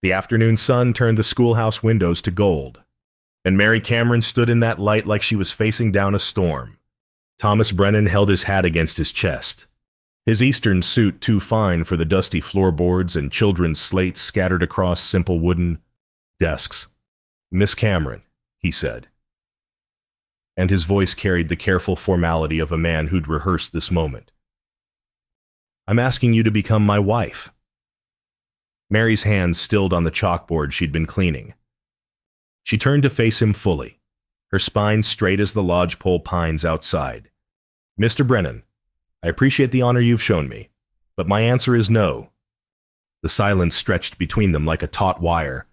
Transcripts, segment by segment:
The afternoon sun turned the schoolhouse windows to gold, and Mary Cameron stood in that light like she was facing down a storm. Thomas Brennan held his hat against his chest, his Eastern suit too fine for the dusty floorboards and children's slates scattered across simple wooden desks. "Miss Cameron," he said, and his voice carried the careful formality of a man who'd rehearsed this moment. "I'm asking you to become my wife." Mary's hands stilled on the chalkboard she'd been cleaning. She turned to face him fully, her spine straight as the lodgepole pines outside. "Mr. Brennan, I appreciate the honor you've shown me, but my answer is no." The silence stretched between them like a taut wire.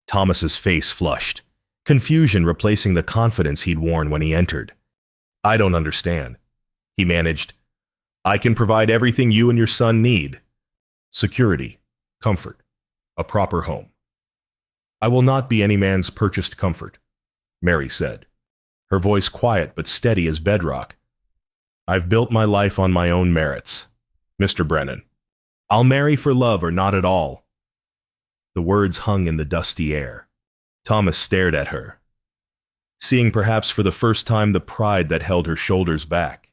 Thomas's face flushed, confusion replacing the confidence he'd worn when he entered. "I don't understand," he managed. "I can provide everything you and your son need. Security, comfort, a proper home." "I will not be any man's purchased comfort," Mary said, her voice quiet but steady as bedrock. "I've built my life on my own merits, Mr. Brennan. I'll marry for love or not at all." The words hung in the dusty air. Thomas stared at her, seeing perhaps for the first time the pride that held her shoulders back,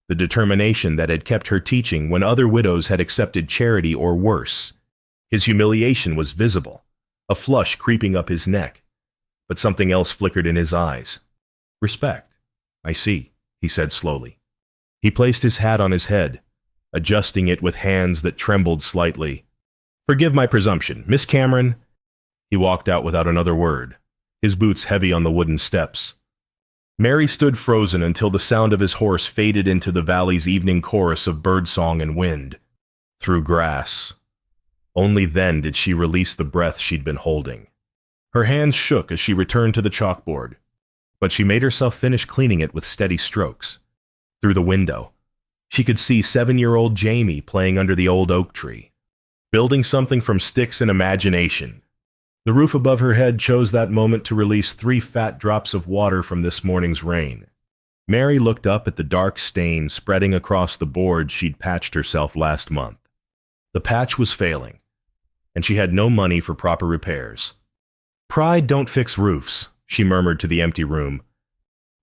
the determination that had kept her teaching when other widows had accepted charity or worse. His humiliation was visible, a flush creeping up his neck, but something else flickered in his eyes. "Respect, I see," he said slowly. He placed his hat on his head, adjusting it with hands that trembled slightly. "Forgive my presumption, Miss Cameron." He walked out without another word, his boots heavy on the wooden steps. Mary stood frozen until the sound of his horse faded into the valley's evening chorus of birdsong and wind, through grass. Only then did she release the breath she'd been holding. Her hands shook as she returned to the chalkboard, but she made herself finish cleaning it with steady strokes. Through the window, she could see 7-year-old Jamie playing under the old oak tree, building something from sticks and imagination. The roof above her head chose that moment to release 3 fat drops of water from this morning's rain. Mary looked up at the dark stain spreading across the board she'd patched herself last month. The patch was failing, and she had no money for proper repairs. "Pride don't fix roofs," she murmured to the empty room.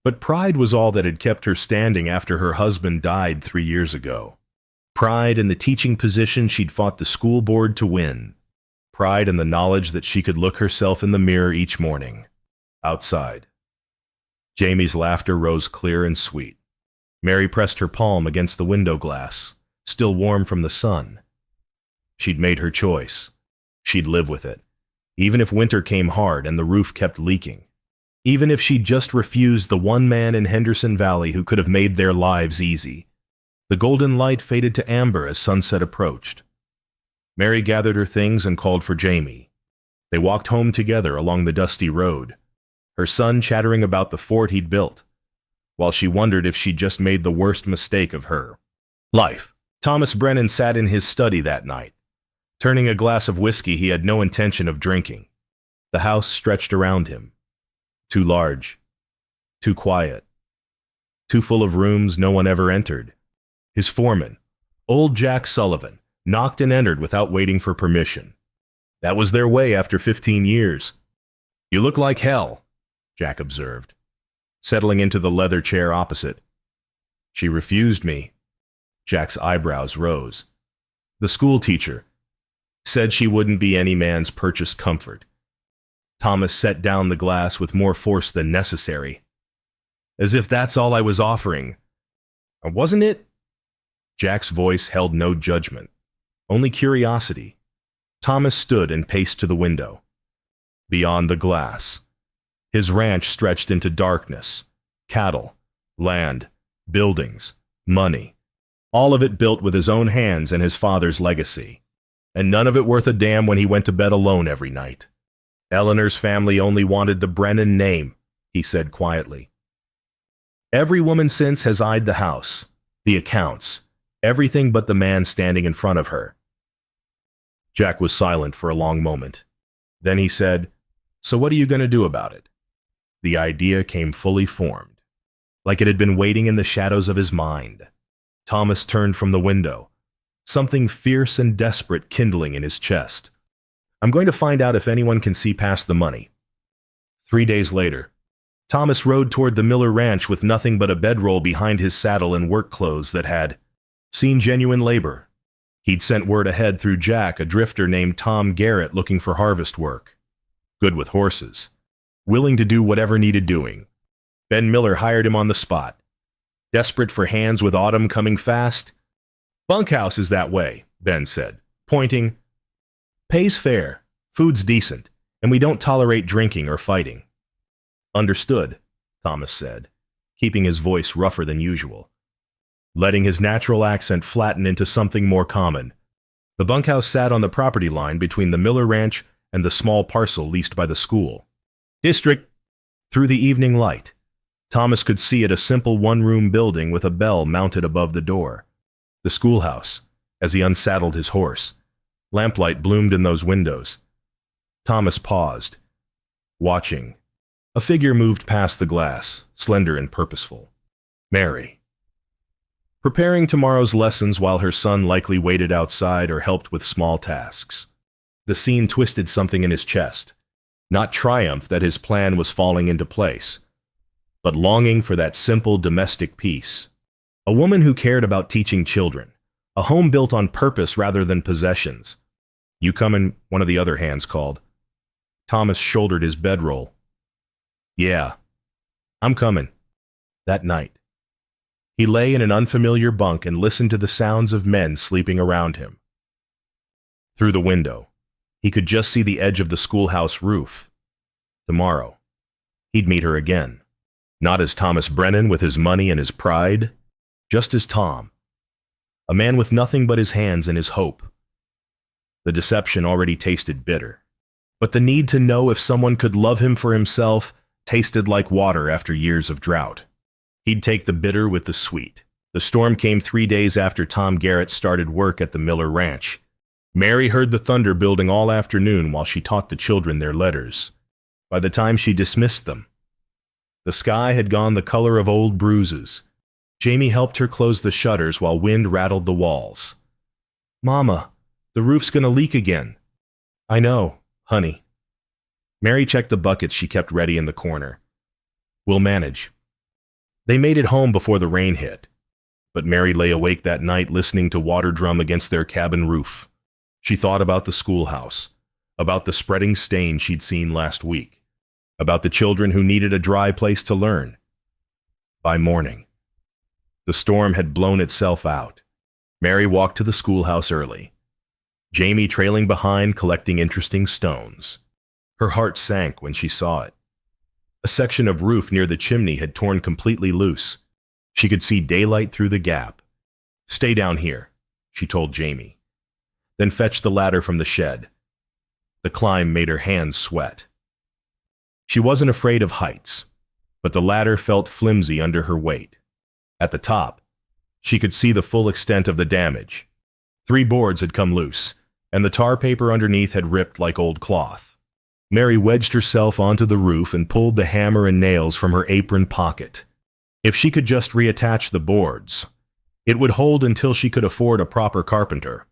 But pride was all that had kept her standing after her husband died 3 years ago. Pride in the teaching position she'd fought the school board to win. Pride in the knowledge that she could look herself in the mirror each morning. Outside. Jamie's laughter rose clear and sweet. Mary pressed her palm against the window glass, still warm from the sun. She'd made her choice. She'd live with it, even if winter came hard and the roof kept leaking. Even if she'd just refused the one man in Henderson Valley who could have made their lives easy. The golden light faded to amber as sunset approached. Mary gathered her things and called for Jamie. They walked home together along the dusty road, her son chattering about the fort he'd built, while she wondered if she'd just made the worst mistake of her life. Thomas Brennan sat in his study that night, turning a glass of whiskey he had no intention of drinking. The house stretched around him. Too large, too quiet, too full of rooms no one ever entered. His foreman, old Jack Sullivan, knocked and entered without waiting for permission. That was their way after 15 years. "You look like hell," Jack observed, settling into the leather chair opposite. "She refused me." Jack's eyebrows rose. "The schoolteacher said she wouldn't be any man's purchased comfort." Thomas set down the glass with more force than necessary. "As if that's all I was offering. Wasn't it?" Jack's voice held no judgment, only curiosity. Thomas stood and paced to the window. Beyond the glass, his ranch stretched into darkness. Cattle, land, buildings, money. All of it built with his own hands and his father's legacy. And none of it worth a damn when he went to bed alone every night. "Eleanor's family only wanted the Brennan name," he said quietly. "Every woman since has eyed the house, the accounts, everything but the man standing in front of her." Jack was silent for a long moment. Then he said, "So what are you going to do about it?" The idea came fully formed, like it had been waiting in the shadows of his mind. Thomas turned from the window, something fierce and desperate kindling in his chest. I'm going to find out if anyone can see past the money. 3 days later, Thomas rode toward the Miller Ranch with nothing but a bedroll behind his saddle and work clothes that had seen genuine labor. He'd sent word ahead through Jack, a drifter named Tom Garrett, looking for harvest work. Good with horses. Willing to do whatever needed doing. Ben Miller hired him on the spot. Desperate for hands with autumn coming fast? Bunkhouse is that way, Ben said, pointing. Pays fair, food's decent, and we don't tolerate drinking or fighting. Understood, Thomas said, keeping his voice rougher than usual, letting his natural accent flatten into something more common. The bunkhouse sat on the property line between the Miller Ranch and the small parcel leased by the school district. Through the evening light, Thomas could see it, a simple one-room building with a bell mounted above the door. The schoolhouse, as he unsaddled his horse. Lamplight bloomed in those windows. Thomas paused, watching. A figure moved past the glass, slender and purposeful. Mary. Preparing tomorrow's lessons while her son likely waited outside or helped with small tasks. The scene twisted something in his chest. Not triumph that his plan was falling into place, but longing for that simple domestic peace. A woman who cared about teaching children. A home built on purpose rather than possessions. You coming? One of the other hands called. Thomas shouldered his bedroll. Yeah, I'm coming. That night, he lay in an unfamiliar bunk and listened to the sounds of men sleeping around him. Through the window, he could just see the edge of the schoolhouse roof. Tomorrow, he'd meet her again. Not as Thomas Brennan with his money and his pride, just as Tom. A man with nothing but his hands and his hope. The deception already tasted bitter, but the need to know if someone could love him for himself tasted like water after years of drought. He'd take the bitter with the sweet. The storm came 3 days after Tom Garrett started work at the Miller Ranch. Mary heard the thunder building all afternoon while she taught the children their letters. By the time she dismissed them, the sky had gone the color of old bruises. Jamie helped her close the shutters while wind rattled the walls. Mama, the roof's gonna leak again. I know, honey. Mary checked the buckets she kept ready in the corner. We'll manage. They made it home before the rain hit, but Mary lay awake that night listening to water drum against their cabin roof. She thought about the schoolhouse, about the spreading stain she'd seen last week, about the children who needed a dry place to learn. By morning, the storm had blown itself out. Mary walked to the schoolhouse early, Jamie trailing behind collecting interesting stones. Her heart sank when she saw it. A section of roof near the chimney had torn completely loose. She could see daylight through the gap. Stay down here, she told Jamie. Then fetched the ladder from the shed. The climb made her hands sweat. She wasn't afraid of heights, but the ladder felt flimsy under her weight. At the top, she could see the full extent of the damage. 3 boards had come loose, and the tar paper underneath had ripped like old cloth. Mary wedged herself onto the roof and pulled the hammer and nails from her apron pocket. If she could just reattach the boards, it would hold until she could afford a proper carpenter.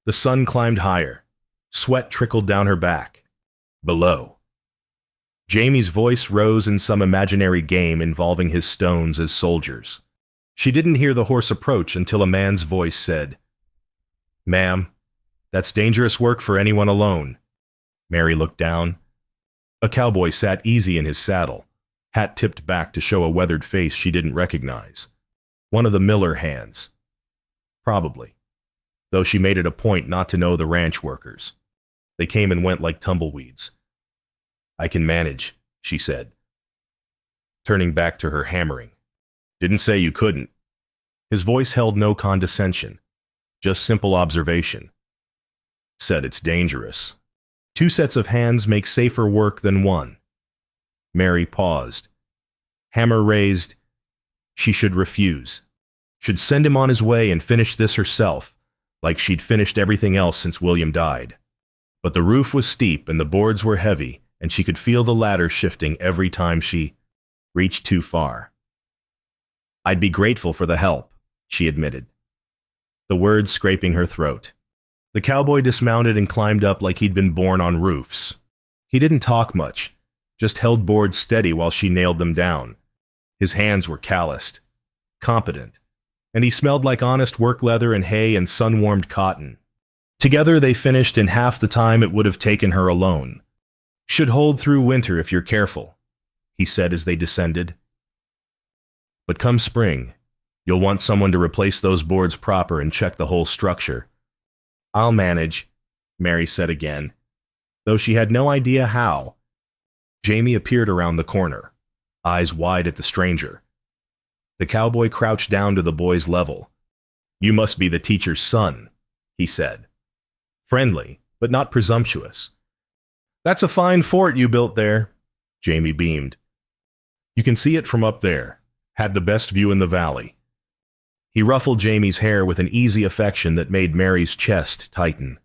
The sun climbed higher. Sweat trickled down her back. Below, Jamie's voice rose in some imaginary game involving his stones as soldiers. She didn't hear the horse approach until a man's voice said, Ma'am, that's dangerous work for anyone alone. Mary looked down. A cowboy sat easy in his saddle, hat tipped back to show a weathered face she didn't recognize. One of the Miller hands. Probably, though she made it a point not to know the ranch workers. They came and went like tumbleweeds. I can manage, she said, turning back to her hammering. Didn't say you couldn't. His voice held no condescension, just simple observation. Said it's dangerous. 2 sets of hands make safer work than one. Mary paused. Hammer raised. She should refuse. Should send him on his way and finish this herself, like she'd finished everything else since William died. But the roof was steep and the boards were heavy, and she could feel the ladder shifting every time she reached too far. I'd be grateful for the help, she admitted, the words scraping her throat. The cowboy dismounted and climbed up like he'd been born on roofs. He didn't talk much, just held boards steady while she nailed them down. His hands were calloused, competent, and he smelled like honest work leather and hay and sun-warmed cotton. Together they finished in half the time it would have taken her alone. "Should hold through winter if you're careful," he said as they descended. "But come spring, you'll want someone to replace those boards proper and check the whole structure." "I'll manage," Mary said again, though she had no idea how. Jamie appeared around the corner, eyes wide at the stranger. The cowboy crouched down to the boy's level. "You must be the teacher's son," he said. Friendly, but not presumptuous. "That's a fine fort you built there," Jamie beamed. "You can see it from up there. Had the best view in the valley." He ruffled Jamie's hair with an easy affection that made Mary's chest tighten.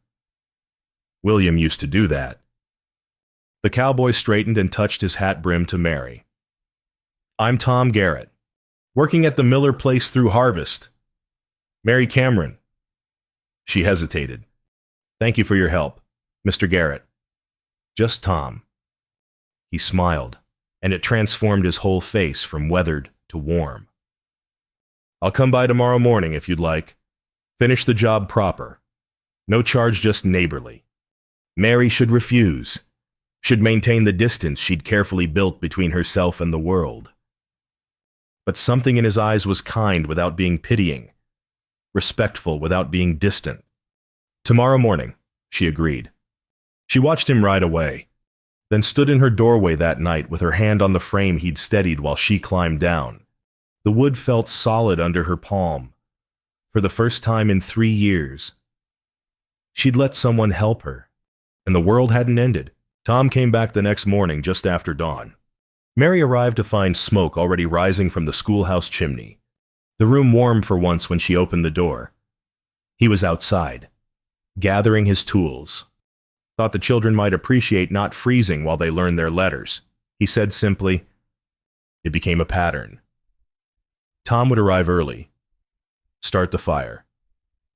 "William used to do that." The cowboy straightened and touched his hat brim to Mary. "I'm Tom Garrett, working at the Miller place through harvest. Mary Cameron." She hesitated. "Thank you for your help, Mr. Garrett." "Just Tom." He smiled, and it transformed his whole face from weathered to warm. "I'll come by tomorrow morning if you'd like. Finish the job proper. No charge, just neighborly." Mary should refuse, should maintain the distance she'd carefully built between herself and the world. But something in his eyes was kind without being pitying, respectful without being distant. "Tomorrow morning," she agreed. She watched him ride away, then stood in her doorway that night with her hand on the frame he'd steadied while she climbed down. The wood felt solid under her palm, for the first time in 3 years. She'd let someone help her, and the world hadn't ended. Tom came back the next morning just after dawn. Mary arrived to find smoke already rising from the schoolhouse chimney, the room warm for once when she opened the door. He was outside, gathering his tools. Thought the children might appreciate not freezing while they learned their letters. He said simply. It became a pattern. Tom would arrive early, start the fire,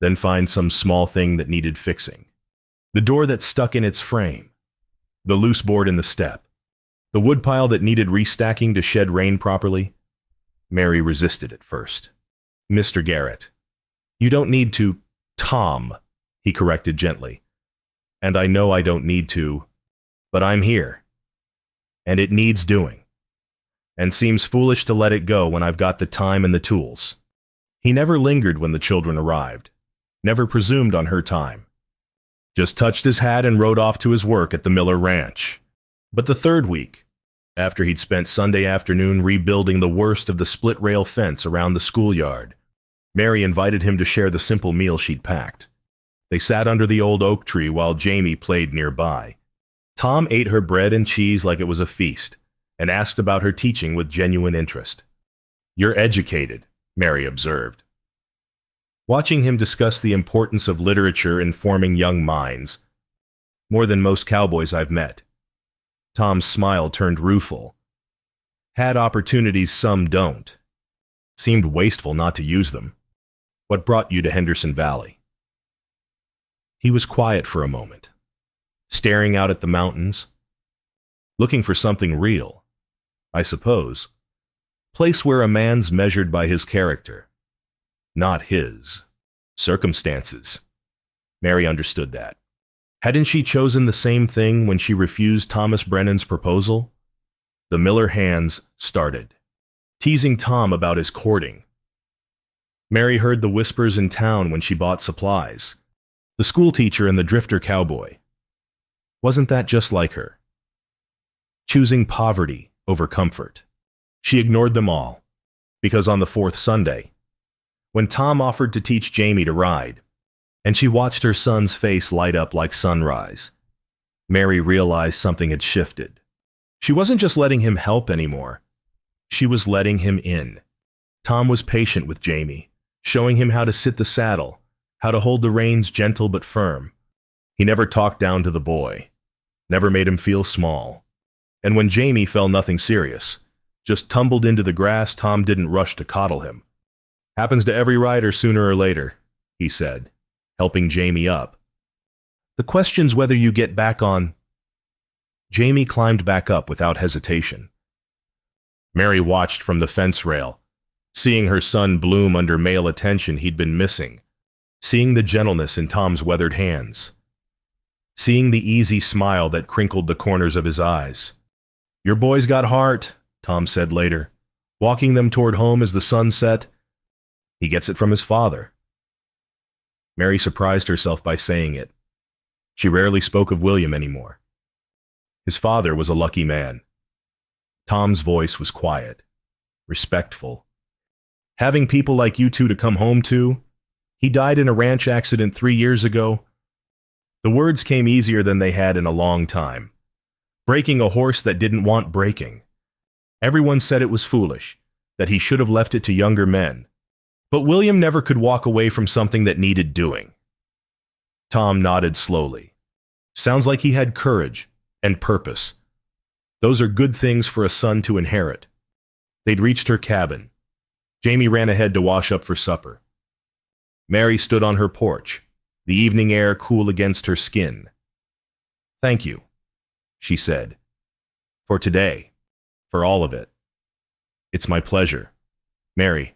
then find some small thing that needed fixing. The door that stuck in its frame, the loose board in the step, the woodpile that needed restacking to shed rain properly. Mary resisted at first. "Mr. Garrett, you don't need to—" "Tom," he corrected gently. "And I know I don't need to, but I'm here. And it needs doing. And seems foolish to let it go when I've got the time and the tools." He never lingered when the children arrived, never presumed on her time. Just touched his hat and rode off to his work at the Miller Ranch. But the third week, after he'd spent Sunday afternoon rebuilding the worst of the split-rail fence around the schoolyard, Mary invited him to share the simple meal she'd packed. They sat under the old oak tree while Jamie played nearby. Tom ate her bread and cheese like it was a feast, and asked about her teaching with genuine interest. "You're educated," Mary observed. Watching him discuss the importance of literature in forming young minds, more than most cowboys I've met, Tom's smile turned rueful. "Had opportunities some don't. Seemed wasteful not to use them. What brought you to Henderson Valley?" He was quiet for a moment, staring out at the mountains, looking for something real, I suppose. Place where a man's measured by his character, not his circumstances. Mary understood that. Hadn't she chosen the same thing when she refused Thomas Brennan's proposal? The Miller hands started, teasing Tom about his courting. Mary heard the whispers in town when she bought supplies. The schoolteacher and the drifter cowboy. Wasn't that just like her? Choosing poverty over comfort. She ignored them all, because on the fourth Sunday, when Tom offered to teach Jamie to ride, and she watched her son's face light up like sunrise, Mary realized something had shifted. She wasn't just letting him help anymore. She was letting him in. Tom was patient with Jamie, showing him how to sit the saddle, how to hold the reins gentle but firm. He never talked down to the boy, never made him feel small. And when Jamie fell nothing serious, just tumbled into the grass, Tom didn't rush to coddle him. "Happens to every rider sooner or later," he said, helping Jamie up. The question's whether you get back on. Jamie climbed back up without hesitation. Mary watched from the fence rail, seeing her son bloom under male attention he'd been missing, seeing the gentleness in Tom's weathered hands, seeing the easy smile that crinkled the corners of his eyes. "Your boy's got heart," Tom said later, walking them toward home as the sun set. "He gets it from his father." Mary surprised herself by saying it. She rarely spoke of William anymore. His father was a lucky man. Tom's voice was quiet, respectful. "Having people like you two to come home to. He died in a ranch accident 3 years ago." The words came easier than they had in a long time. Breaking a horse that didn't want breaking. Everyone said it was foolish, that he should have left it to younger men. But William never could walk away from something that needed doing. Tom nodded slowly. "Sounds like he had courage and purpose. Those are good things for a son to inherit." They'd reached her cabin. Jamie ran ahead to wash up for supper. Mary stood on her porch, the evening air cool against her skin. "Thank you," she said, "for today, for all of it. It's my pleasure, Mary."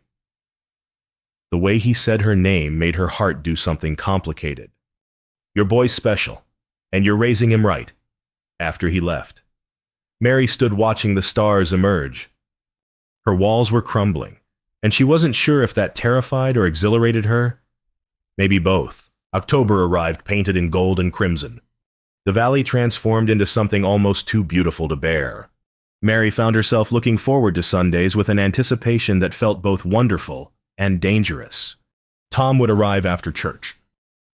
The way he said her name made her heart do something complicated. "Your boy's special, and you're raising him right." After he left, Mary stood watching the stars emerge. Her walls were crumbling, and she wasn't sure if that terrified or exhilarated her. Maybe both. October arrived painted in gold and crimson. The valley transformed into something almost too beautiful to bear. Mary found herself looking forward to Sundays with an anticipation that felt both wonderful and dangerous. Tom would arrive after church,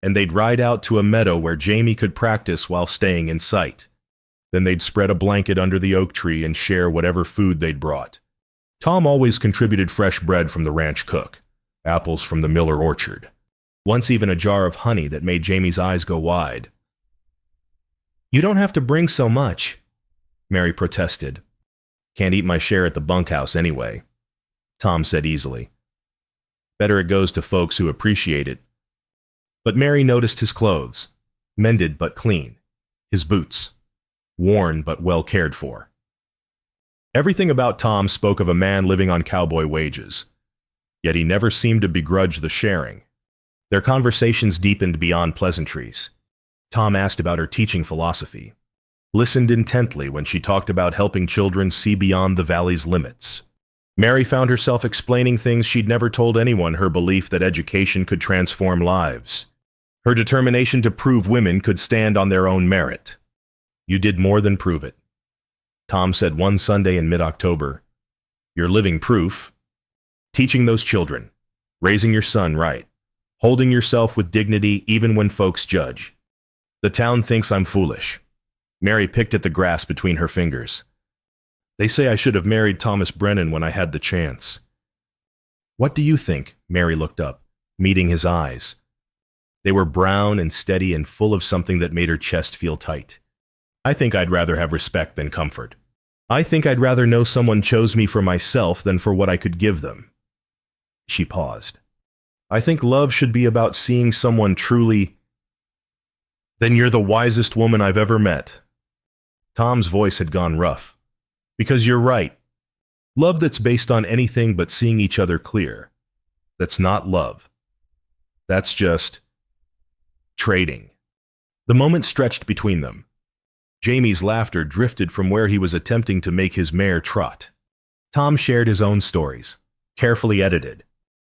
and they'd ride out to a meadow where Jamie could practice while staying in sight. Then they'd spread a blanket under the oak tree and share whatever food they'd brought. Tom always contributed fresh bread from the ranch cook, apples from the Miller orchard, once even a jar of honey that made Jamie's eyes go wide. "You don't have to bring so much," Mary protested. "Can't eat my share at the bunkhouse anyway," Tom said easily. "Better it goes to folks who appreciate it." But Mary noticed his clothes, mended but clean, his boots, worn but well cared for. Everything about Tom spoke of a man living on cowboy wages, yet he never seemed to begrudge the sharing. Their conversations deepened beyond pleasantries. Tom asked about her teaching philosophy, listened intently when she talked about helping children see beyond the valley's limits. Mary found herself explaining things she'd never told anyone, her belief that education could transform lives, her determination to prove women could stand on their own merit. "You did more than prove it," Tom said one Sunday in mid-October. "You're living proof. Teaching those children, raising your son right, holding yourself with dignity even when folks judge. The town thinks I'm foolish." Mary picked at the grass between her fingers. "They say I should have married Thomas Brennan when I had the chance." "What do you think?" Mary looked up, meeting his eyes. They were brown and steady and full of something that made her chest feel tight. "I think I'd rather have respect than comfort. I think I'd rather know someone chose me for myself than for what I could give them." She paused. "I think love should be about seeing someone truly." "Then you're the wisest woman I've ever met." Tom's voice had gone rough. "Because you're right. Love that's based on anything but seeing each other clear. That's not love. That's just trading." The moment stretched between them. Jamie's laughter drifted from where he was attempting to make his mare trot. Tom shared his own stories, carefully edited,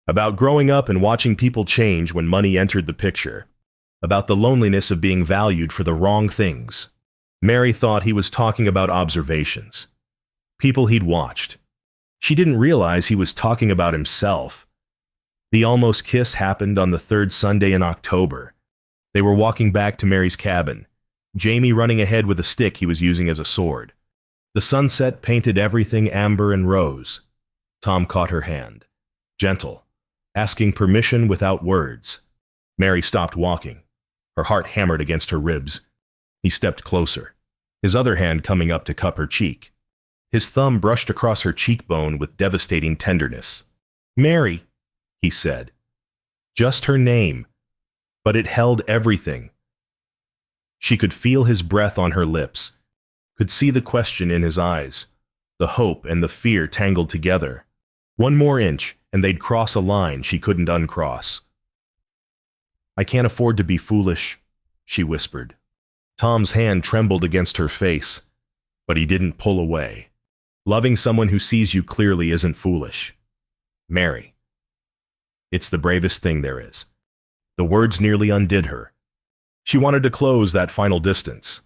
about growing up and watching people change when money entered the picture, about the loneliness of being valued for the wrong things. Mary thought he was talking about observations, people he'd watched. She didn't realize he was talking about himself. The almost kiss happened on the third Sunday in October. They were walking back to Mary's cabin, Jamie running ahead with a stick he was using as a sword. The sunset painted everything amber and rose. Tom caught her hand, gentle, asking permission without words. Mary stopped walking, her heart hammered against her ribs. He stepped closer, his other hand coming up to cup her cheek. His thumb brushed across her cheekbone with devastating tenderness. "Mary," he said. Just her name, but it held everything. She could feel his breath on her lips, could see the question in his eyes, the hope and the fear tangled together. One more inch, and they'd cross a line she couldn't uncross. "I can't afford to be foolish," she whispered. Tom's hand trembled against her face, but he didn't pull away. Loving someone who sees you clearly isn't foolish. Mary. It's the bravest thing there is. The words nearly undid her. She wanted to close that final distance,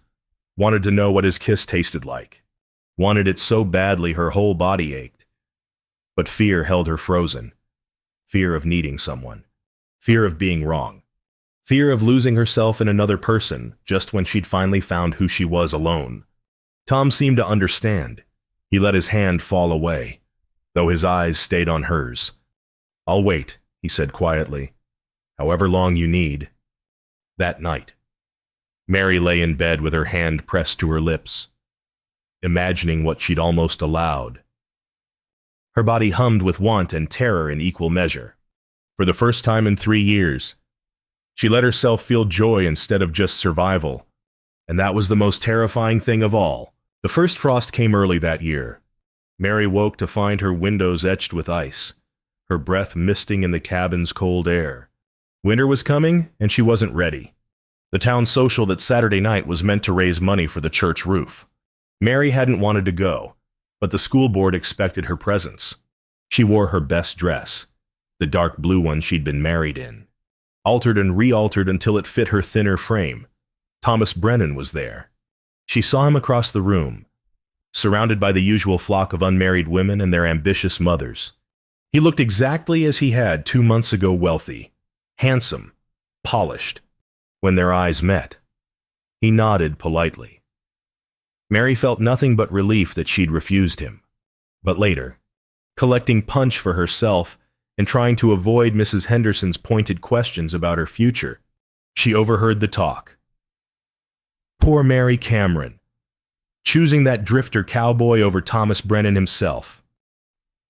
wanted to know what his kiss tasted like, wanted it so badly her whole body ached. But fear held her frozen. Fear of needing someone. Fear of being wrong. Fear of losing herself in another person just when she'd finally found who she was alone. Tom seemed to understand. He let his hand fall away, though his eyes stayed on hers. "I'll wait," he said quietly. "However long you need." That night, Mary lay in bed with her hand pressed to her lips, imagining what she'd almost allowed. Her body hummed with want and terror in equal measure. For the first time in 3 years, she let herself feel joy instead of just survival. And that was the most terrifying thing of all. The first frost came early that year. Mary woke to find her windows etched with ice, her breath misting in the cabin's cold air. Winter was coming, and she wasn't ready. The town social that Saturday night was meant to raise money for the church roof. Mary hadn't wanted to go, but the school board expected her presence. She wore her best dress, the dark blue one she'd been married in, altered and re-altered until it fit her thinner frame. Thomas Brennan was there. She saw him across the room, surrounded by the usual flock of unmarried women and their ambitious mothers. He looked exactly as he had 2 months ago, wealthy, handsome, polished. When their eyes met, he nodded politely. Mary felt nothing but relief that she'd refused him. But later, collecting punch for herself and trying to avoid Mrs. Henderson's pointed questions about her future, she overheard the talk. Poor Mary Cameron, choosing that drifter cowboy over Thomas Brennan himself.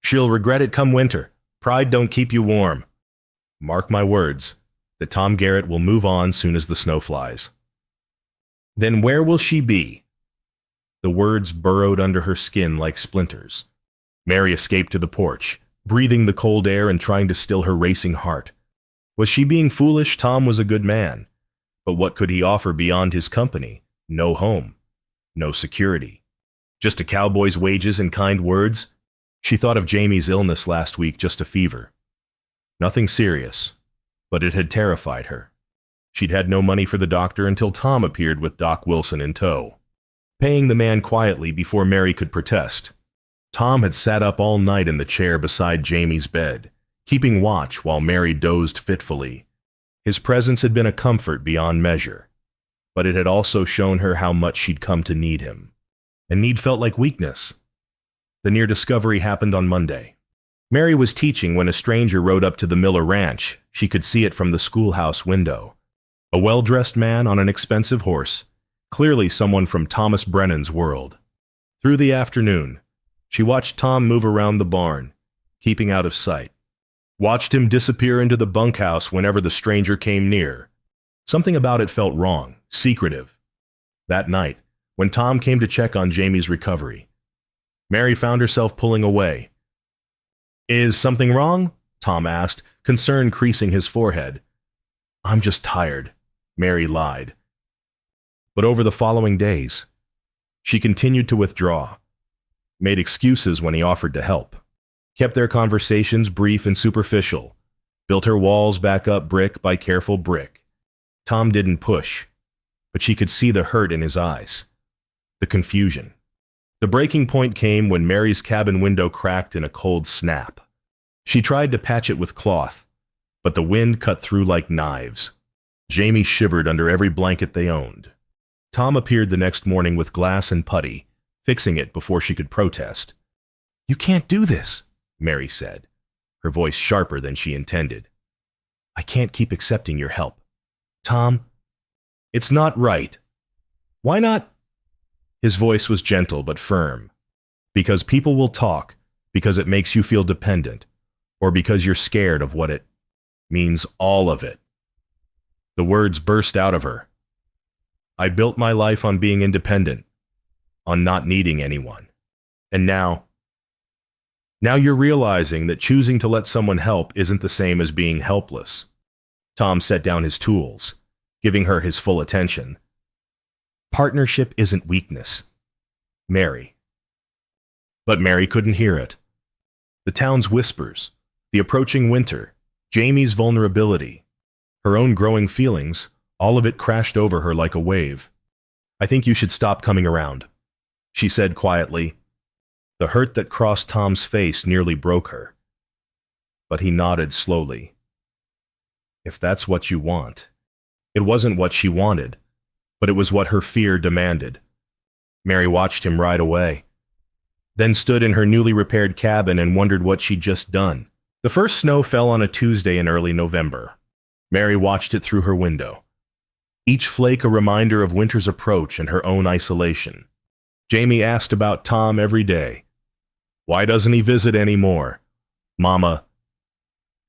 She'll regret it come winter. Pride don't keep you warm. Mark my words, that Tom Garrett will move on soon as the snow flies. Then where will she be? The words burrowed under her skin like splinters. Mary escaped to the porch, breathing the cold air and trying to still her racing heart. Was she being foolish? Tom was a good man. But what could he offer beyond his company? No home. No security. Just a cowboy's wages and kind words? She thought of Jamie's illness last week, just a fever. Nothing serious, but it had terrified her. She'd had no money for the doctor until Tom appeared with Doc Wilson in tow, paying the man quietly before Mary could protest. Tom had sat up all night in the chair beside Jamie's bed, keeping watch while Mary dozed fitfully. His presence had been a comfort beyond measure, but it had also shown her how much she'd come to need him. And need felt like weakness. The near discovery happened on Monday. Mary was teaching when a stranger rode up to the Miller ranch. She could see it from the schoolhouse window. A well-dressed man on an expensive horse, clearly someone from Thomas Brennan's world. Through the afternoon, she watched Tom move around the barn, keeping out of sight. Watched him disappear into the bunkhouse whenever the stranger came near. Something about it felt wrong, secretive. That night, when Tom came to check on Jamie's recovery, Mary found herself pulling away. "Is something wrong?" Tom asked, concern creasing his forehead. "I'm just tired," Mary lied. But over the following days, she continued to withdraw, made excuses when he offered to help, kept their conversations brief and superficial, built her walls back up brick by careful brick. Tom didn't push, but she could see the hurt in his eyes, the confusion. The breaking point came when Mary's cabin window cracked in a cold snap. She tried to patch it with cloth, but the wind cut through like knives. Jamie shivered under every blanket they owned. Tom appeared the next morning with glass and putty, fixing it before she could protest. "You can't do this," Mary said, her voice sharper than she intended. "I can't keep accepting your help. Tom, it's not right." "Why not?" His voice was gentle but firm. "Because people will talk, because it makes you feel dependent, or because you're scared of what it means, all of it." The words burst out of her. I built my life on being independent, on not needing anyone. And now you're realizing that choosing to let someone help isn't the same as being helpless. Tom set down his tools, giving her his full attention. Partnership isn't weakness, Mary. But Mary couldn't hear it. The town's whispers, the approaching winter, Jamie's vulnerability, her own growing feelings, all of it crashed over her like a wave. I think you should stop coming around, she said quietly. The hurt that crossed Tom's face nearly broke her. But he nodded slowly. If that's what you want. It wasn't what she wanted, but it was what her fear demanded. Mary watched him ride away, then stood in her newly repaired cabin and wondered what she'd just done. The first snow fell on a Tuesday in early November. Mary watched it through her window, each flake a reminder of winter's approach and her own isolation. Jamie asked about Tom every day. Why doesn't he visit anymore? Mama,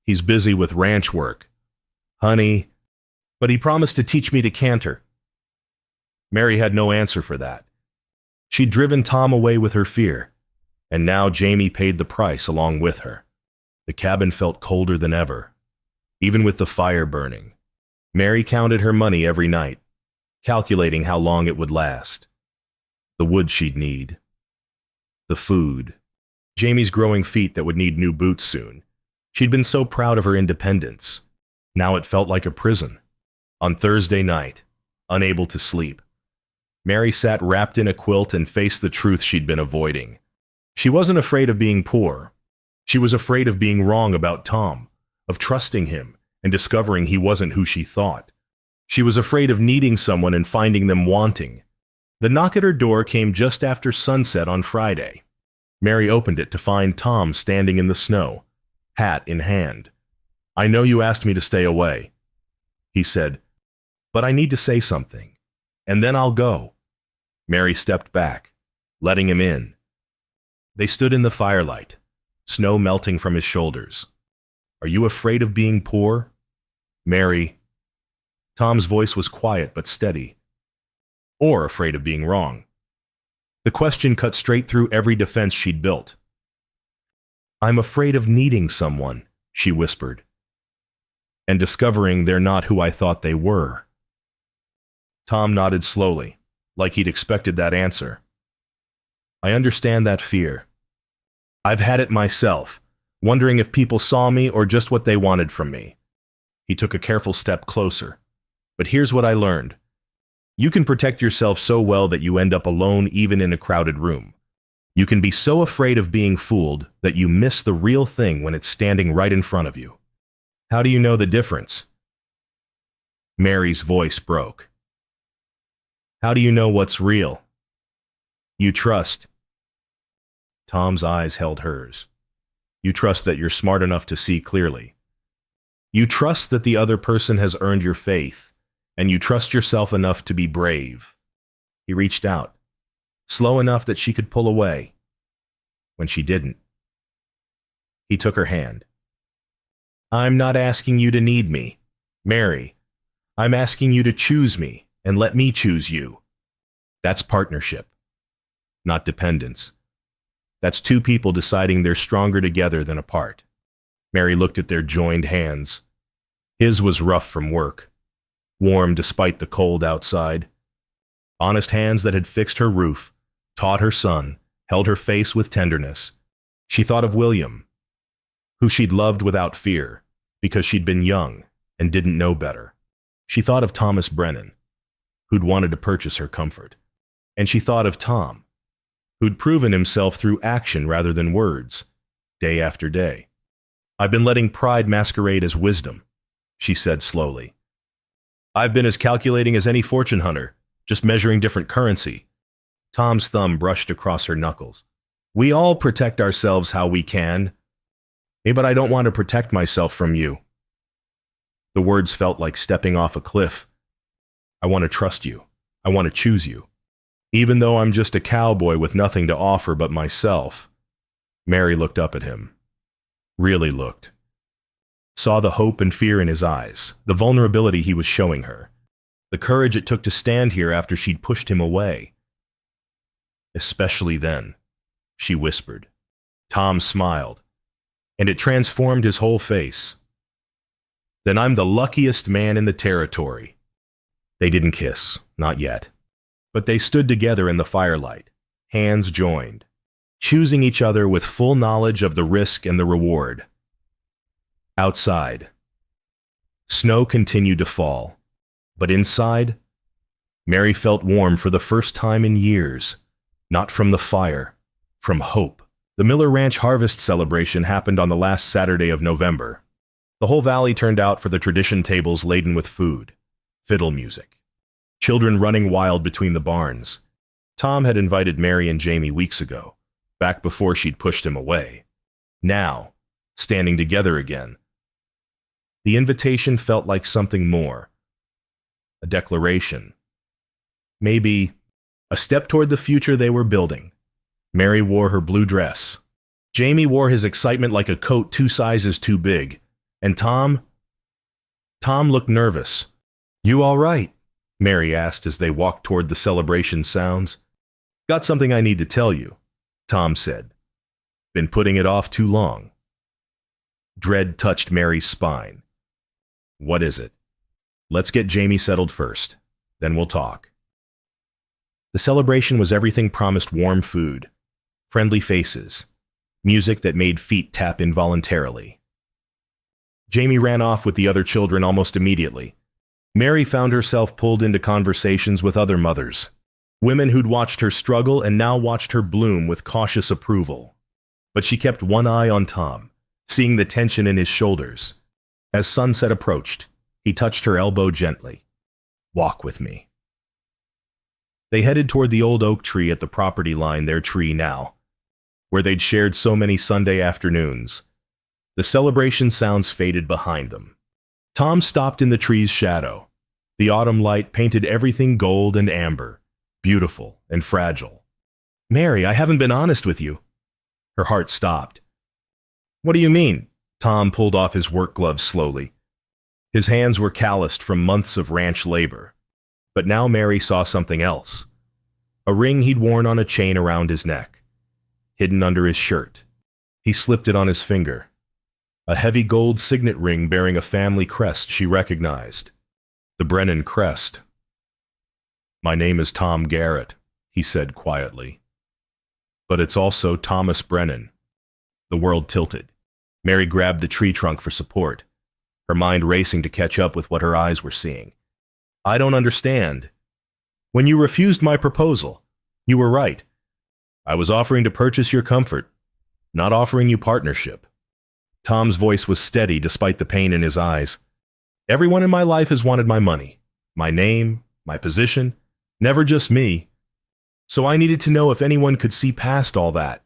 he's busy with ranch work. Honey, but he promised to teach me to canter. Mary had no answer for that. She'd driven Tom away with her fear, and now Jamie paid the price along with her. The cabin felt colder than ever, even with the fire burning. Mary counted her money every night, calculating how long it would last. The wood she'd need. The food. Jamie's growing feet that would need new boots soon. She'd been so proud of her independence. Now it felt like a prison. On Thursday night, unable to sleep, Mary sat wrapped in a quilt and faced the truth she'd been avoiding. She wasn't afraid of being poor. She was afraid of being wrong about Tom, of trusting him and discovering he wasn't who she thought. She was afraid of needing someone and finding them wanting. The knock at her door came just after sunset on Friday. Mary opened it to find Tom standing in the snow, hat in hand. I know you asked me to stay away, he said, but I need to say something, and then I'll go. Mary stepped back, letting him in. They stood in the firelight, snow melting from his shoulders. Are you afraid of being poor? Mary. Tom's voice was quiet but steady. Or afraid of being wrong? The question cut straight through every defense she'd built. I'm afraid of needing someone, she whispered, and discovering they're not who I thought they were. Tom nodded slowly, like he'd expected that answer. I understand that fear. I've had it myself, wondering if people saw me or just what they wanted from me. He took a careful step closer. But here's what I learned. You can protect yourself so well that you end up alone even in a crowded room. You can be so afraid of being fooled that you miss the real thing when it's standing right in front of you. How do you know the difference? Mary's voice broke. How do you know what's real? You trust. Tom's eyes held hers. You trust that you're smart enough to see clearly. You trust that the other person has earned your faith, and you trust yourself enough to be brave. He reached out, slow enough that she could pull away. When she didn't, he took her hand. I'm not asking you to need me, Mary. I'm asking you to choose me and let me choose you. That's partnership, not dependence. That's two people deciding they're stronger together than apart. Mary looked at their joined hands. His was rough from work, warm despite the cold outside. Honest hands that had fixed her roof, taught her son, held her face with tenderness. She thought of William, who she'd loved without fear, because she'd been young and didn't know better. She thought of Thomas Brennan, who'd wanted to purchase her comfort. And she thought of Tom, who'd proven himself through action rather than words, day after day. I've been letting pride masquerade as wisdom, she said slowly. I've been as calculating as any fortune hunter, just measuring different currency. Tom's thumb brushed across her knuckles. We all protect ourselves how we can. Hey, but I don't want to protect myself from you. The words felt like stepping off a cliff. I want to trust you. I want to choose you. Even though I'm just a cowboy with nothing to offer but myself. Mary looked up at him. Really looked. Saw the hope and fear in his eyes, the vulnerability he was showing her. The courage it took to stand here after she'd pushed him away. Especially then, she whispered. Tom smiled, and it transformed his whole face. Then I'm the luckiest man in the territory. They didn't kiss, not yet. But they stood together in the firelight, hands joined, choosing each other with full knowledge of the risk and the reward. Outside, snow continued to fall, but inside, Mary felt warm for the first time in years, not from the fire, from hope. The Miller Ranch harvest celebration happened on the last Saturday of November. The whole valley turned out for the tradition tables laden with food, fiddle music, children running wild between the barns. Tom had invited Mary and Jamie weeks ago, back before she'd pushed him away. Now, standing together again, the invitation felt like something more. A declaration. Maybe a step toward the future they were building. Mary wore her blue dress. Jamie wore his excitement like a coat 2 sizes too big. And Tom looked nervous. You all right? Mary asked as they walked toward the celebration sounds. Got something I need to tell you, Tom said. Been putting it off too long. Dread touched Mary's spine. What is it? Let's get Jamie settled first. Then we'll talk. The celebration was everything promised: warm food, friendly faces, music that made feet tap involuntarily. Jamie ran off with the other children almost immediately. Mary found herself pulled into conversations with other mothers, women who'd watched her struggle and now watched her bloom with cautious approval. But she kept one eye on Tom, seeing the tension in his shoulders. As sunset approached, he touched her elbow gently. Walk with me. They headed toward the old oak tree at the property line, their tree now, where they'd shared so many Sunday afternoons. The celebration sounds faded behind them. Tom stopped in the tree's shadow. The autumn light painted everything gold and amber, beautiful and fragile. Mary, I haven't been honest with you. Her heart stopped. What do you mean? Tom pulled off his work gloves slowly. His hands were calloused from months of ranch labor. But now Mary saw something else. A ring he'd worn on a chain around his neck, hidden under his shirt. He slipped it on his finger. A heavy gold signet ring bearing a family crest she recognized. The Brennan crest. My name is Tom Garrett, he said quietly. But it's also Thomas Brennan. The world tilted. Mary grabbed the tree trunk for support, her mind racing to catch up with what her eyes were seeing. I don't understand. When you refused my proposal, you were right. I was offering to purchase your comfort, not offering you partnership. Tom's voice was steady despite the pain in his eyes. Everyone in my life has wanted my money, my name, my position, never just me. So I needed to know if anyone could see past all that.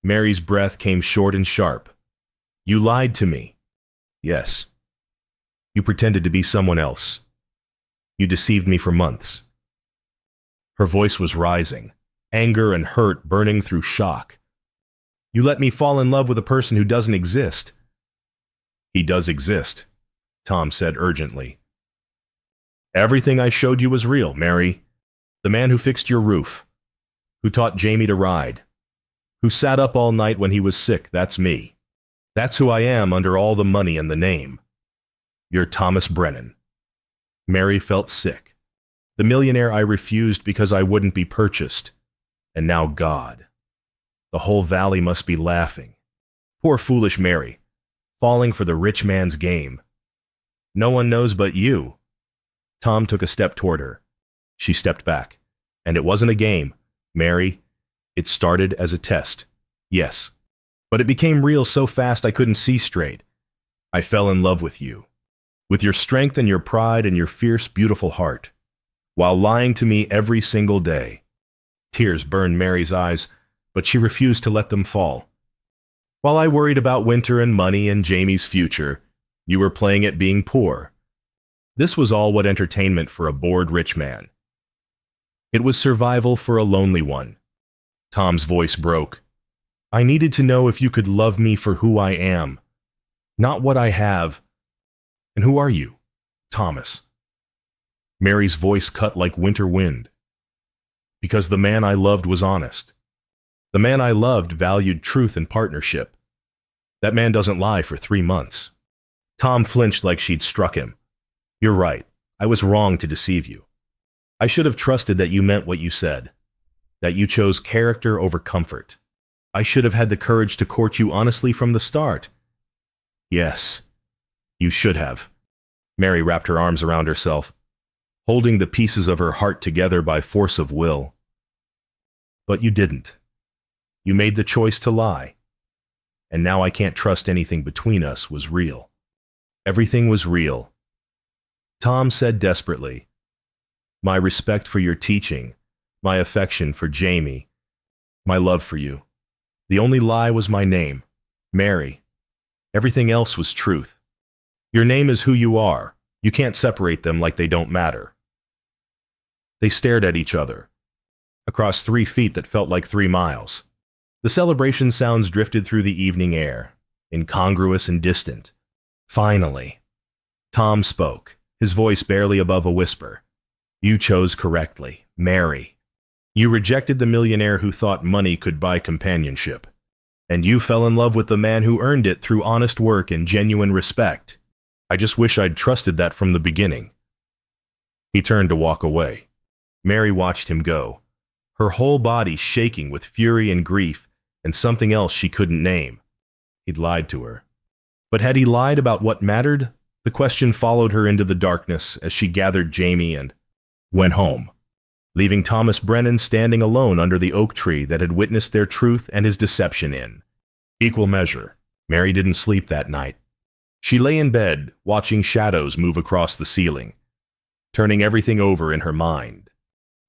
Mary's breath came short and sharp. You lied to me. Yes. You pretended to be someone else. You deceived me for months. Her voice was rising, anger and hurt burning through shock. You let me fall in love with a person who doesn't exist. He does exist, Tom said urgently. Everything I showed you was real, Mary. The man who fixed your roof, who taught Jamie to ride, who sat up all night when he was sick, that's me. That's who I am under all the money and the name. You're Thomas Brennan. Mary felt sick. The millionaire I refused because I wouldn't be purchased. And now God. The whole valley must be laughing. Poor foolish Mary, falling for the rich man's game. No one knows but you. Tom took a step toward her. She stepped back. And it wasn't a game, Mary. It started as a test. Yes. But it became real so fast I couldn't see straight. I fell in love with you. With your strength and your pride and your fierce, beautiful heart, while lying to me every single day. Tears burned Mary's eyes, but she refused to let them fall. While I worried about winter and money and Jamie's future, you were playing at being poor. This was all what entertainment for a bored rich man. It was survival for a lonely one. Tom's voice broke. I needed to know if you could love me for who I am, not what I have. And who are you, Thomas? Mary's voice cut like winter wind. Because the man I loved was honest. The man I loved valued truth and partnership. That man doesn't lie for 3 months. Tom flinched like she'd struck him. You're right. I was wrong to deceive you. I should have trusted that you meant what you said. That you chose character over comfort. I should have had the courage to court you honestly from the start. Yes, you should have. Mary wrapped her arms around herself, holding the pieces of her heart together by force of will. But you didn't. You made the choice to lie. And now I can't trust anything between us was real. Everything was real. Tom said desperately, my respect for your teaching, my affection for Jamie, my love for you. The only lie was my name, Mary. Everything else was truth. Your name is who you are. You can't separate them like they don't matter. They stared at each other, across 3 feet that felt like 3 miles. The celebration sounds drifted through the evening air, incongruous and distant. Finally, Tom spoke, his voice barely above a whisper. You chose correctly, Mary. You rejected the millionaire who thought money could buy companionship. And you fell in love with the man who earned it through honest work and genuine respect. I just wish I'd trusted that from the beginning. He turned to walk away. Mary watched him go, her whole body shaking with fury and grief and something else she couldn't name. He'd lied to her. But had he lied about what mattered? The question followed her into the darkness as she gathered Jamie and went home, leaving Thomas Brennan standing alone under the oak tree that had witnessed their truth and his deception in equal measure. Mary didn't sleep that night. She lay in bed, watching shadows move across the ceiling, turning everything over in her mind.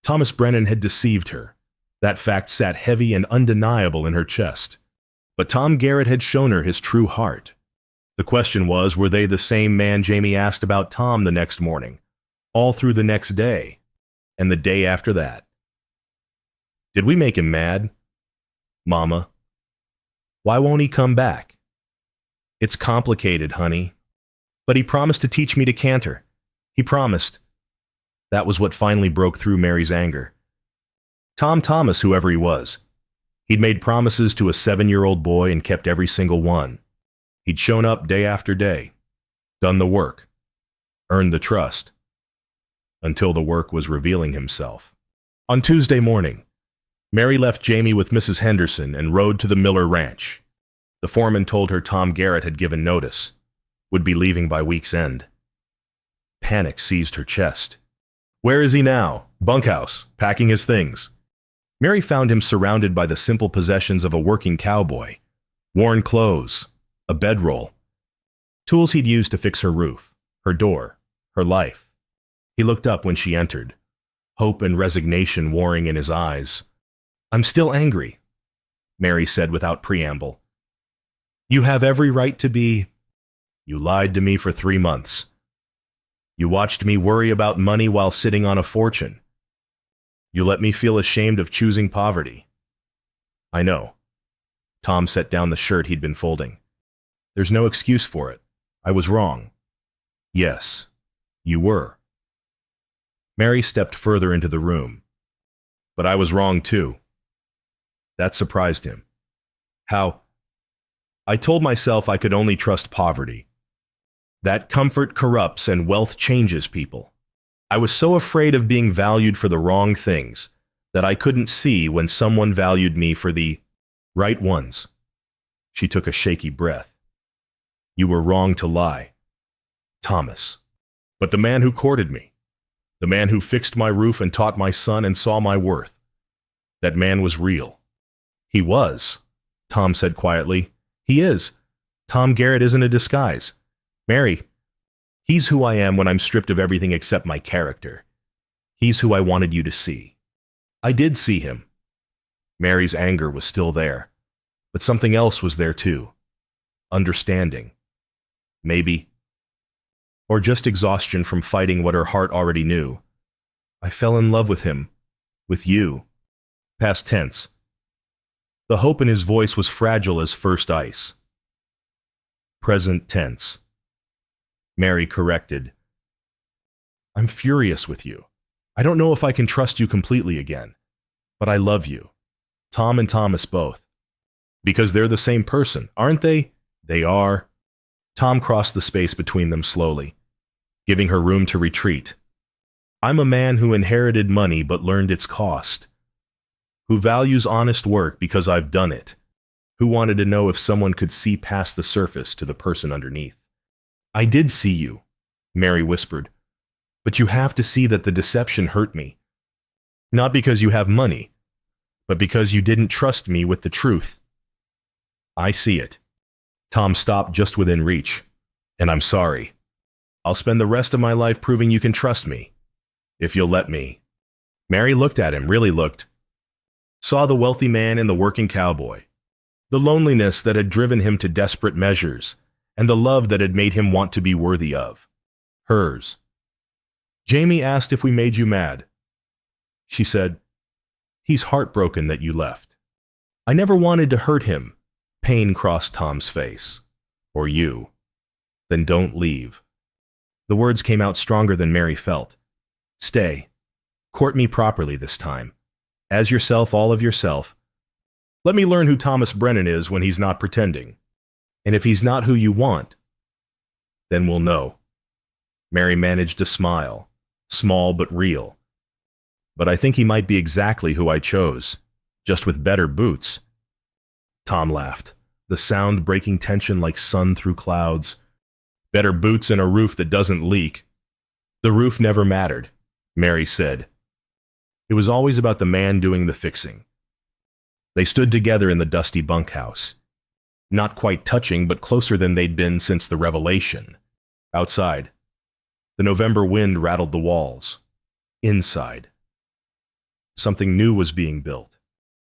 Thomas Brennan had deceived her. That fact sat heavy and undeniable in her chest. But Tom Garrett had shown her his true heart. The question was, were they the same man Jamie asked about Tom the next morning, all through the next day, and the day after that? Did we make him mad? Mama, why won't he come back? It's complicated, honey. But he promised to teach me to canter. He promised. That was what finally broke through Mary's anger. Tom Thomas, whoever he was. He'd made promises to a 7-year-old boy and kept every single one. He'd shown up day after day, done the work, earned the trust, until the work was revealing himself. On Tuesday morning, Mary left Jamie with Mrs. Henderson and rode to the Miller Ranch. The foreman told her Tom Garrett had given notice, would be leaving by week's end. Panic seized her chest. Where is he now? Bunkhouse, packing his things. Mary found him surrounded by the simple possessions of a working cowboy, worn clothes, a bedroll, tools he'd used to fix her roof, her door, her life. He looked up when she entered, hope and resignation warring in his eyes. I'm still angry, Mary said without preamble. You have every right to be. You lied to me for 3 months. You watched me worry about money while sitting on a fortune. You let me feel ashamed of choosing poverty. I know. Tom set down the shirt he'd been folding. There's no excuse for it. I was wrong. Yes, you were. Mary stepped further into the room. But I was wrong too. That surprised him. How? I told myself I could only trust poverty. That comfort corrupts and wealth changes people. I was so afraid of being valued for the wrong things that I couldn't see when someone valued me for the right ones. She took a shaky breath. You were wrong to lie, Thomas. But the man who courted me, the man who fixed my roof and taught my son and saw my worth, that man was real. He was, Tom said quietly. He is. Tom Garrett isn't a disguise. Mary, he's who I am when I'm stripped of everything except my character. He's who I wanted you to see. I did see him. Mary's anger was still there, but something else was there too. Understanding. Maybe. Or just exhaustion from fighting what her heart already knew. I fell in love with him. With you. Past tense. The hope in his voice was fragile as first ice. Present tense. Mary corrected. I'm furious with you. I don't know if I can trust you completely again, but I love you. Tom and Thomas both. Because they're the same person, aren't they? They are. Tom crossed the space between them slowly, giving her room to retreat. I'm a man who inherited money but learned its cost, who values honest work because I've done it, who wanted to know if someone could see past the surface to the person underneath. I did see you, Mary whispered, but you have to see that the deception hurt me. Not because you have money, but because you didn't trust me with the truth. I see it. Tom stopped just within reach, and I'm sorry. I'll spend the rest of my life proving you can trust me, if you'll let me. Mary looked at him, really looked, saw the wealthy man and the working cowboy, the loneliness that had driven him to desperate measures, and the love that had made him want to be worthy of hers. Jamie asked if we made you mad. She said, he's heartbroken that you left. I never wanted to hurt him. Pain crossed Tom's face. Or you. Then don't leave. The words came out stronger than Mary felt. Stay. Court me properly this time. As yourself, all of yourself. Let me learn who Thomas Brennan is when he's not pretending. And if he's not who you want, then we'll know. Mary managed a smile, small but real. But I think he might be exactly who I chose, just with better boots. Tom laughed, the sound breaking tension like sun through clouds. Better boots and a roof that doesn't leak. The roof never mattered, Mary said. It was always about the man doing the fixing. They stood together in the dusty bunkhouse, not quite touching but closer than they'd been since the revelation. Outside, the November wind rattled the walls. Inside, something new was being built.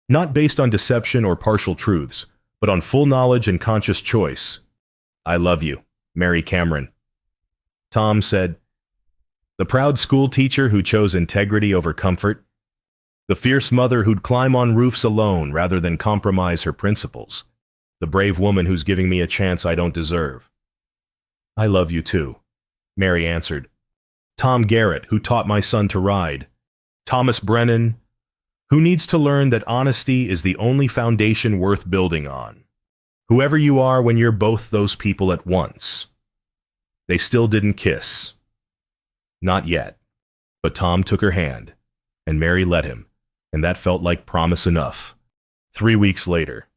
Not based on deception or partial truths, but on full knowledge and conscious choice. I love you, Mary Cameron. Tom said, the proud schoolteacher who chose integrity over comfort, the fierce mother who'd climb on roofs alone rather than compromise her principles, the brave woman who's giving me a chance I don't deserve. I love you too, Mary answered. Tom Garrett, who taught my son to ride. Thomas Brennan, who needs to learn that honesty is the only foundation worth building on. Whoever you are when you're both those people at once. They still didn't kiss. Not yet. But Tom took her hand, and Mary let him, and that felt like promise enough. 3 weeks later.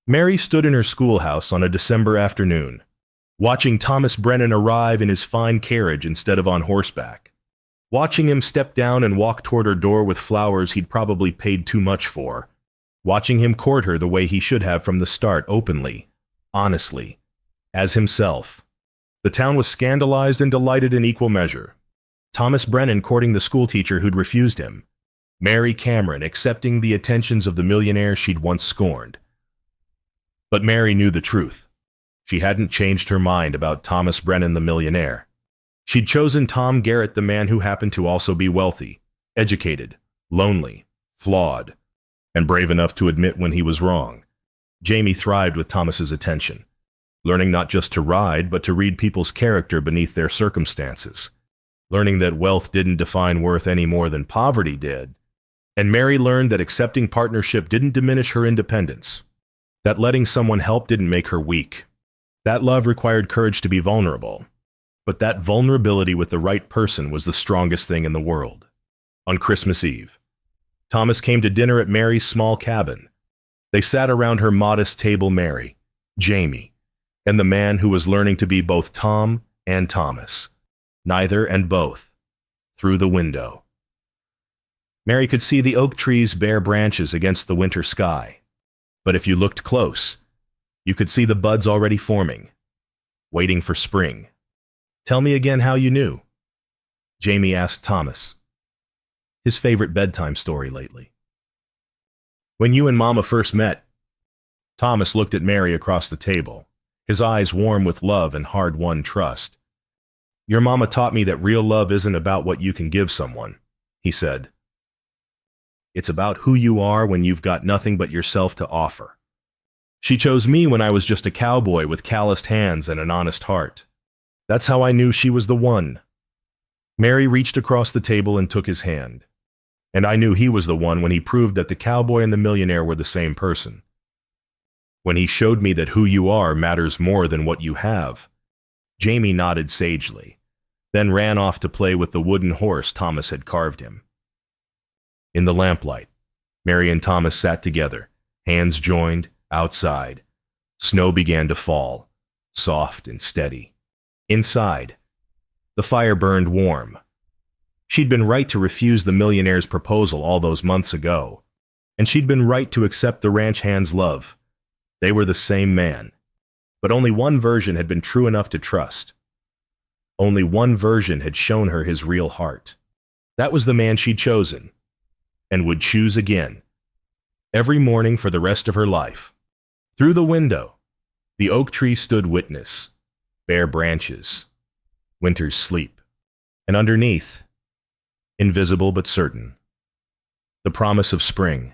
Mary stood in her schoolhouse on a December afternoon, watching Thomas Brennan arrive in his fine carriage instead of on horseback, watching him step down and walk toward her door with flowers he'd probably paid too much for, watching him court her the way he should have from the start, openly, honestly, as himself. The town was scandalized and delighted in equal measure. Thomas Brennan courting the schoolteacher who'd refused him. Mary Cameron accepting the attentions of the millionaire she'd once scorned. But Mary knew the truth. She hadn't changed her mind about Thomas Brennan the millionaire. She'd chosen Tom Garrett, the man who happened to also be wealthy, educated, lonely, flawed, and brave enough to admit when he was wrong. Jamie thrived with Thomas's attention, learning not just to ride, but to read people's character beneath their circumstances, learning that wealth didn't define worth any more than poverty did. And Mary learned that accepting partnership didn't diminish her independence, that letting someone help didn't make her weak. That love required courage to be vulnerable, but that vulnerability with the right person was the strongest thing in the world. On Christmas Eve, Thomas came to dinner at Mary's small cabin. They sat around her modest table, Mary, Jamie, and the man who was learning to be both Tom and Thomas, neither and both, through the window. Mary could see the oak tree's bare branches against the winter sky, but if you looked close, you could see the buds already forming, waiting for spring. Tell me again how you knew, Jamie asked Thomas, his favorite bedtime story lately. When you and Mama first met, Thomas looked at Mary across the table, his eyes warm with love and hard-won trust. Your mama taught me that real love isn't about what you can give someone, he said. It's about who you are when you've got nothing but yourself to offer. She chose me when I was just a cowboy with calloused hands and an honest heart. That's how I knew she was the one. Mary reached across the table and took his hand. And I knew he was the one when he proved that the cowboy and the millionaire were the same person. When he showed me that who you are matters more than what you have. Jamie nodded sagely, then ran off to play with the wooden horse Thomas had carved him. In the lamplight, Mary and Thomas sat together, hands joined, outside. Snow began to fall, soft and steady. Inside, the fire burned warm. She'd been right to refuse the millionaire's proposal all those months ago, and she'd been right to accept the ranch hand's love. They were the same man, but only one version had been true enough to trust. Only one version had shown her his real heart. That was the man she'd chosen, and would choose again, every morning for the rest of her life. Through the window, the oak tree stood witness, bare branches, winter's sleep, and underneath, invisible but certain, the promise of spring.